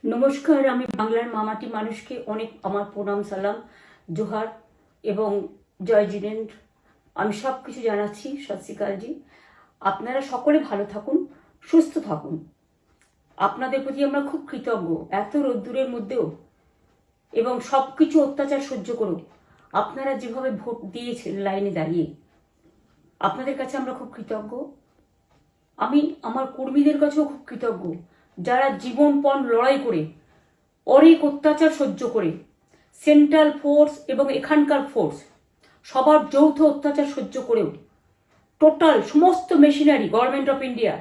নমস্কার, আমি বাংলার মামাটি মানুষকে অনেক আমার প্রণাম, সালাম, জোহার এবং জয় জিনেন্দ্র। আমি সব কিছু জানাচ্ছি। সত শ্রী আকালজি। আপনারা সকলে ভালো থাকুন, সুস্থ থাকুন। আপনাদের প্রতি আমরা খুব কৃতজ্ঞ। এত রোদ্দুরের মধ্যেও এবং সব কিছু অত্যাচার সহ্য করুন আপনারা যেভাবে ভোট দিয়েছেন লাইনে দাঁড়িয়ে, আপনাদের কাছে আমরা খুব কৃতজ্ঞ। আমি আমার কর্মীদের কাছেও খুব কৃতজ্ঞ, যারা জীবনপণ লড়াই করে অনেক অত্যাচার সহ্য করে সেন্ট্রাল ফোর্স এবং এখানকার ফোর্স সবার যৌথ অত্যাচার সহ্য করেও টোটাল সমস্ত machinery government of India,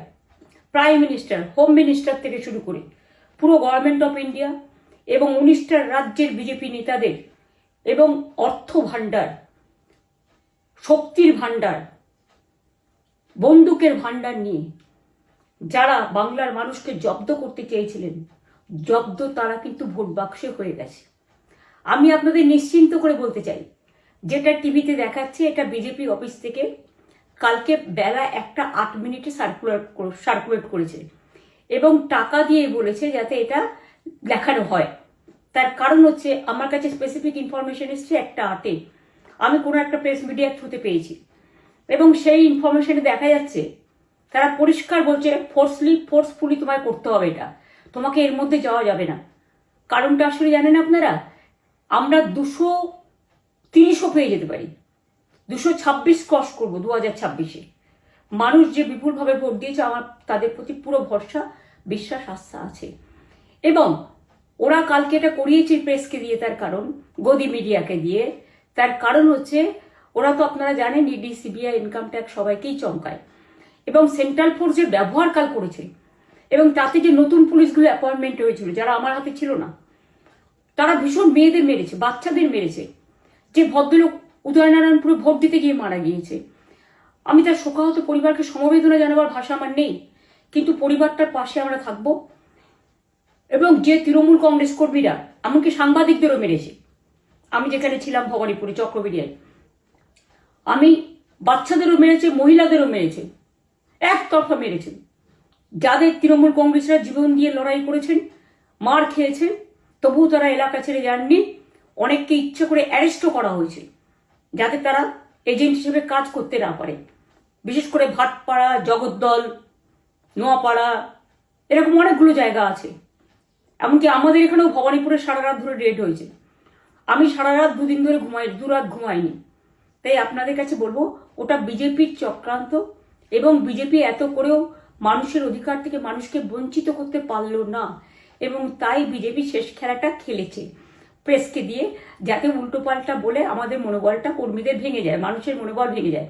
prime minister, home minister থেকে শুরু করে পুরো গভর্নমেন্ট অফ ইন্ডিয়া এবং 19টা রাজ্যের বিজেপি নেতাদের এবং অর্থ ভাণ্ডার, শক্তির ভাণ্ডার, বন্দুকের ভাণ্ডার নিয়ে যারা বাংলার মানুষকে জব্দ করতে চেয়েছিলেন, জব্দ তারা কিন্তু ভোট বাক্সে হয়ে গেছে। আমি আপনাদের নিশ্চিন্ত করে বলতে চাই, যেটা টিভিতে দেখাচ্ছে এটা বিজেপি অফিস থেকে কালকে বেলা 1:08 সার্কুলেট করেছে এবং টাকা দিয়ে বলেছে যাতে এটা দেখানো হয়। তার কারণ হচ্ছে আমার কাছে স্পেসিফিক ইনফরমেশন এসছে 1:08 আমি কোনো একটা প্রেস মিডিয়ার থ্রুতে পেয়েছি এবং সেই ইনফরমেশনে দেখা যাচ্ছে তারা পরিষ্কার বলছে ফোর্সফুলি তোমায় করতে হবে, এটা তোমাকে এর মধ্যে যাওয়া যাবে না। কারণটা আসলে জানেন আপনারা, আমরা 230ও পেয়ে যেতে পারি, 226 ক্রস করবো 2026-এ। মানুষ যে বিপুলভাবে ভোট দিয়েছে আমার তাদের প্রতি পুরো ভরসা, বিশ্বাস, আস্থা আছে। এবং ওরা কালকে এটা করিয়েছে প্রেসকে দিয়ে, তার কারণ গদি মিডিয়াকে দিয়ে, তার কারণ হচ্ছে ওরা তো আপনারা জানেন ইডি, সিবিআই, ইনকাম ট্যাক্স সবাইকেই চমকায় এবং সেন্ট্রাল ফোর্স যে ব্যবহার কাল করেছে এবং তাতে যে নতুন পুলিশগুলো অ্যাপয়েন্টমেন্ট হয়েছিল যারা আমার হাতে ছিল না, তারা ভীষণ মেয়েদের মেরেছে, বাচ্চাদের মেরেছে। যে ভদ্রলোক উদয়নারায়ণপুরে ভোট দিতে গিয়ে মারা গিয়েছে, আমি তার শোকাহত পরিবারকে সমবেদনা জানাবার ভাষা আমার নেই, কিন্তু পরিবারটার পাশে আমরা থাকব। এবং যে তৃণমূল কংগ্রেস কর্মীরা এমনকি সাংবাদিকদেরও মেরেছে, আমি যেখানে ছিলাম ভবানীপুরে চক্রবেড়িয়ায়, আমি বাচ্চাদেরও মেরেছে, মহিলাদেরও মেরেছে, একতরফা মেরেছেন। যাদের তৃণমূল কংগ্রেসরা জীবন দিয়ে লড়াই করেছেন, মার খেয়েছেন, তবুও তারা এলাকা ছেড়ে যাননি। অনেককে ইচ্ছে করে অ্যারেস্টও করা হয়েছে যাতে তারা এজেন্ট হিসেবে কাজ করতে না পারে। বিশেষ করে ভাটপাড়া, জগদ্দল, নোয়াপাড়া, এরকম অনেকগুলো জায়গা আছে। এমনকি আমাদের এখানেও ভবানীপুরে সারা রাত ধরে রেড হয়েছে। আমি সারা রাত 2 দিন ধরে দুরাত ঘুমাইনি। তাই আপনাদের কাছে বলবো, ওটা বিজেপির চক্রান্ত এবং বিজেপি এত করেও মানুষের অধিকার থেকে মানুষকে বঞ্চিত করতে পারলো না এবং তাই বিজেপি শেষ খেলাটা খেলেছে প্রেসকে দিয়ে, যাতে উল্টোপাল্টা বলে আমাদের মনোবলটা কর্মীদের ভেঙে যায়, মানুষের মনোবল ভেঙে যায়।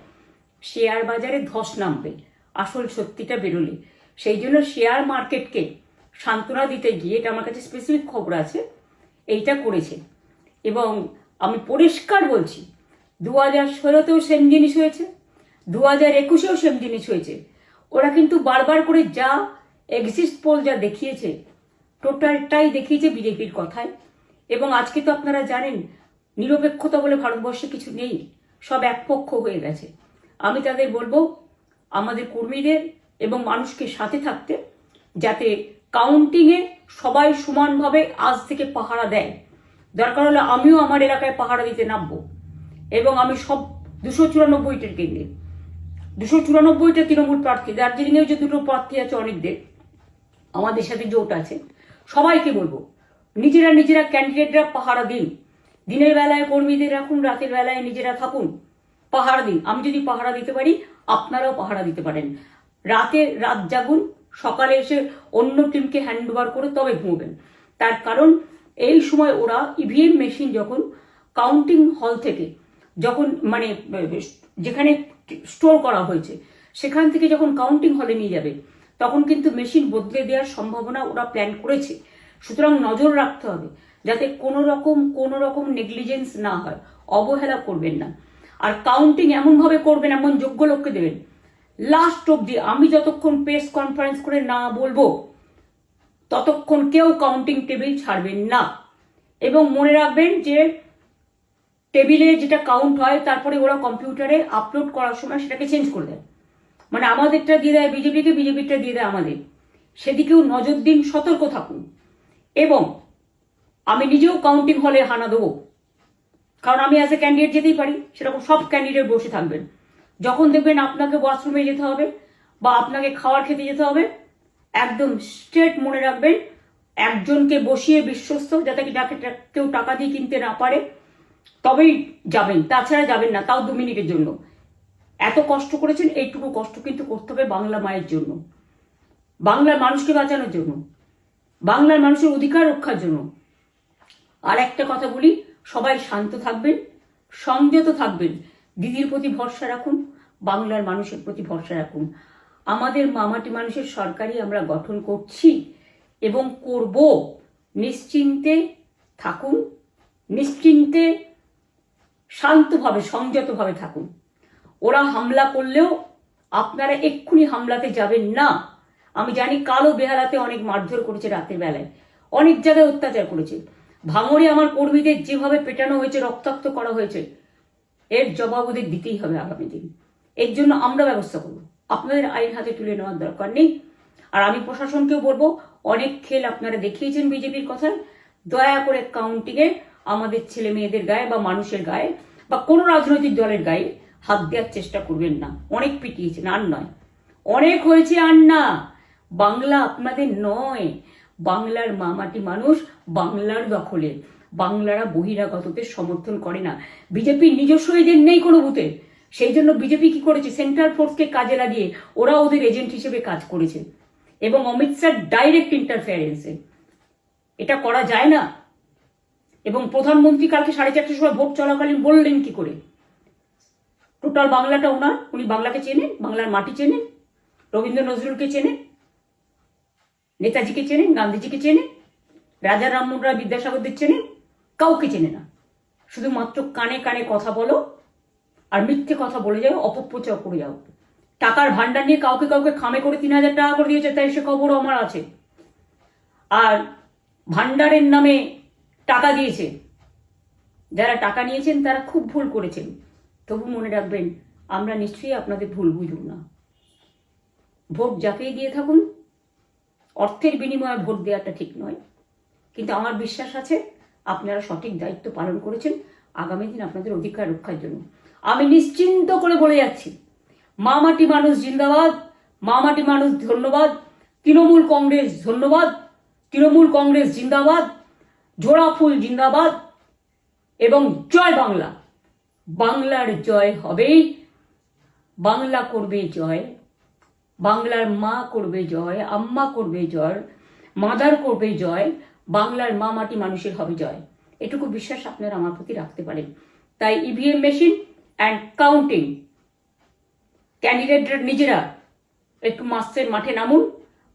শেয়ার বাজারে ধস নামবে আসল সত্যিটা বেরোলে। সেই জন্য শেয়ার মার্কেটকে সান্ত্বনা দিতে গিয়ে, এটা আমার কাছে স্পেসিফিক খবর আছে, এইটা করেছে। এবং আমি পরিষ্কার বলছি, 2016তেও সেম জিনিস হয়েছে, 2021-এও সেম জিনিস হয়েছে। ওরা কিন্তু বারবার করে যা এক্সিস্ট পোল যা দেখিয়েছে, টোটালটাই দেখিয়েছে বিজেপির কথায়। এবং আজকে তো আপনারা জানেন নিরপেক্ষতা বলে ভারতবর্ষে কিছু নেই, সব একপক্ষ হয়ে গেছে। আমি তাদের বলবো আমাদের কর্মীদের এবং মানুষকে সাথে থাকতে, যাতে কাউন্টিংয়ে সবাই সমানভাবে আজ থেকে পাহারা দেয়। দরকার হলে আমিও আমার এলাকায় পাহারা দিতে নামবো এবং আমি সব 294টার কেন্দ্রে, 294টা তৃণমূল প্রার্থী, দার্জিলিংয়েও যে 2টো প্রার্থী আছে অনেকদের, আমাদের সাথে জোট আছে, সবাইকে বলবো নিজেরা ক্যান্ডিডেটরা পাহারা দিন। দিনের বেলায় কর্মীদের রাখুন, রাতের বেলায় নিজেরা থাকুন, পাহারা দিন। আমি যদি পাহারা দিতে পারি আপনারাও পাহারা দিতে পারেন। রাত জাগুন, সকালে এসে অন্য টিমকে হ্যান্ড ওভার করে তবে ঘুমবেন। তার কারণ এই সময় ওরা ইভিএম মেশিন যখন কাউন্টিং হল থেকে, যখন মানে যেখানে স্টোর করা হয়েছে সেখান থেকে যখন কাউন্টিং হলে নিয়ে যাবে, তখন কিন্তু মেশিন বদলে দেওয়ার সম্ভাবনা ওরা প্ল্যান করেছে। সুতরাং নজর রাখতে হবে যাতে কোনো রকম নেগলিজেন্স না হয়, অবহেলা করবেন না। আর কাউন্টিং এমনভাবে করবেন, এমন যোগ্য লোককে দেবেন লাস্ট অব্দি। আমি যতক্ষণ প্রেস কনফারেন্স করে না বলবো ততক্ষণ কেউ কাউন্টিং টেবিল ছাড়বেন না। এবং মনে রাখবেন যে টেবিলে যেটা কাউন্ট হয় তারপরে ওরা কম্পিউটারে আপলোড করার সময় সেটাকে চেঞ্জ করে দেয়। মানে আমাদেরটা দিয়ে দেয় বিজেপিকে, বিজেপিটা দিয়ে দেয় আমাদের। সেদিকেও নজর দিন, সতর্ক থাকুন। এবং আমি নিজেও কাউন্টিং হলে হানা দেবো, কারণ আমি অ্যাজ এ ক্যান্ডিডেট যেতেই পারি, সেরকম সব ক্যান্ডিডেট বসে থাকবেন। যখন দেখবেন আপনাকে ওয়াশরুমে যেতে হবে বা আপনাকে খাবার খেতে যেতে হবে, একদম স্ট্রেট মনে রাখবেন, একজনকে বসিয়ে বিশ্বস্ত, যাতে যাকে কেউ টাকা দিয়ে কিনতে না পারে, তবেই যাবেন, তাছাড়া যাবেন না, তাও 2 মিনিটের জন্য। এত কষ্ট করেছেন, এইটুকু কষ্ট কিন্তু করতে হবে বাংলা মায়ের জন্য, বাংলার মানুষকে বাঁচানোর জন্য, বাংলার মানুষের অধিকার রক্ষার জন্য। আর একটা কথা বলি, সবাই শান্ত থাকবেন, সংযত থাকবেন, দিদির প্রতি ভরসা রাখুন, বাংলার মানুষের প্রতি ভরসা রাখুন। আমাদের মামাটি মানুষের সরকারই আমরা গঠন করছি এবং করব। নিশ্চিন্তে থাকুন, নিশ্চিন্তে শান্তভাবে সংযতভাবে থাকুন। ওরা হামলা করলেও আপনারা এক্ষুনি হামলাতে যাবেন না। আমি জানি কালো বেহালাতে অনেক মারধর করেছে, রাতের বেলায় অনেক জায়গায় অত্যাচার করেছে। ভাঙড়ে আমার কর্মীদের যেভাবে পেটানো হয়েছে, রক্তাক্ত করা হয়েছে, এর জবাব ওদের দিতেই হবে আগামী দিন। এর জন্য আমরা ব্যবস্থা করব, আপনাদের আইন হাতে তুলে নেওয়ার দরকার নেই। আর আমি প্রশাসনকেও বলবো, অনেক খেল আপনারা দেখিয়েছেন বিজেপির কথায়, দয়া করে কাউন্টিংয়ে আমাদের ছেলে মেয়েদের গায়ে বা মানুষের গায়ে বা কোনো রাজনৈতিক দলের গায়ে হাত দেওয়ার চেষ্টা করবেন না। অনেক পিটিয়েছেন, আর নয়, অনেক হয়েছে, আর না। বাংলা আপনাদের নয়, বাংলার মামাটি মানুষ বাংলার দখলে। বাংলারা বহিরাগতদের সমর্থন করে না। বিজেপির নিজস্ব এজেন্ট নেই কোনো বুথে, সেই জন্য বিজেপি কি করেছে, সেন্ট্রাল ফোর্সকে কাজে লাগিয়ে ওরা ওদের এজেন্ট হিসেবে কাজ করেছে, এবং অমিত শাহ ডাইরেক্ট ইন্টারফেয়ারেন্সে। এটা করা যায় না। এবং প্রধানমন্ত্রী কালকে 4:30টার সময় ভোট চলাকালীন বললেন কি করে, টোটাল বাংলাটা ওনার, উনি বাংলাকে চেনেন, বাংলার মাটি চেনেন, রবীন্দ্র নজরুলকে চেনেন, নেতাজিকে চেনেন, গান্ধীজিকে চেনেন, রাজা রামমোহন রায়, বিদ্যাসাগরদের চেনেন, কাউকে চেনে না। শুধুমাত্র কানে কানে কথা বলো আর মিথ্যে কথা বলে যাও, অপপ্রচার করে যাও। টাকার ভান্ডার নিয়ে কাউকে কাউকে খামে করে 3,000 টাকা করে দিয়েছে, তাই সে খবরও আমার আছে। আর ভান্ডারের নামে টাকা দিয়েছে, যারা টাকা নিয়েছেন তারা খুব ভুল করেছেন। তবু মনে রাখবেন, আমরা নিশ্চয়ই আপনাদের ভুল বুঝব না। ভোট যাকেই দিয়ে থাকুন, অর্থের বিনিময়ে ভোট দেওয়াটা ঠিক নয়, কিন্তু আমার বিশ্বাস আছে আপনারা সঠিক দায়িত্ব পালন করেছেন আগামী দিন আপনাদের অধিকার রক্ষার জন্য। আমি নিশ্চিন্ত করে বলে যাচ্ছি, মামাটি মানুষ জিন্দাবাদ, মামাটি মানুষ ধন্যবাদ, তৃণমূল কংগ্রেস ধন্যবাদ, তৃণমূল কংগ্রেস জিন্দাবাদ, ঝোড়া ফুল জিন্দাবাদ, এবং জয় বাংলা। বাংলার জয় হবেই, বাংলা করবে জয়, বাংলার মা করবে জয়, আম্মা করবে জয়, মাদার করবে জয়, বাংলার মা মাটি মানুষের হবে জয়। এটুকু বিশ্বাস আপনারা আমার প্রতি রাখতে পারেন। তাই ইভিএম মেশিন অ্যান্ড কাউন্টিং, ক্যান্ডিডেটরা নিজেরা একটু মাঠে নামুন।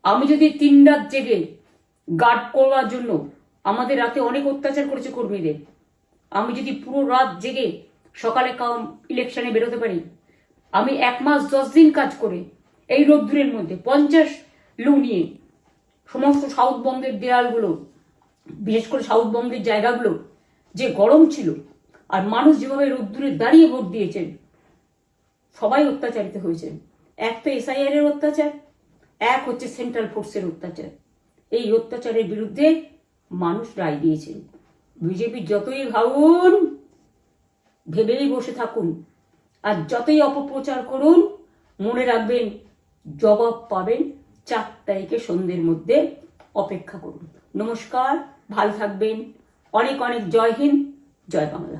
আমি যদি 3 রাত জেগে গার্ড করার জন্য, আমাদের রাতে অনেক অত্যাচার করেছে কর্মীদের, আমি যদি পুরো রাত জেগে সকালে ইলেকশনে বেরোতে পারি, আমি 1 মাস 10 দিন কাজ করে এই রোদ্দুরের মধ্যে 50 লু নিয়ে সমস্ত সাউথবঙ্গের দেয়ালগুলো, বিশেষ করে সাউথবঙ্গের জায়গাগুলো যে গরম ছিল, আর মানুষ যেভাবে রোদ্দুরে দাঁড়িয়ে ভোট দিয়েছেন, সবাই অত্যাচারিত হয়েছেন। এক তো এসআইআর এর অত্যাচার, এক হচ্ছে সেন্ট্রাল ফোর্সের অত্যাচার। এই অত্যাচারের বিরুদ্ধে মানুষ রায় দিয়েছেন। বিজেপি যতই ভাবুন, ভেবেই বসে থাকুন, আর যতই অপপ্রচার করুন, মনে রাখবেন জবাব পাবেন 4 তারিখে সন্ধ্যের মধ্যে। অপেক্ষা করুন। নমস্কার, ভালো থাকবেন। অনেক অনেক জয় হিন্দ, জয় বাংলা।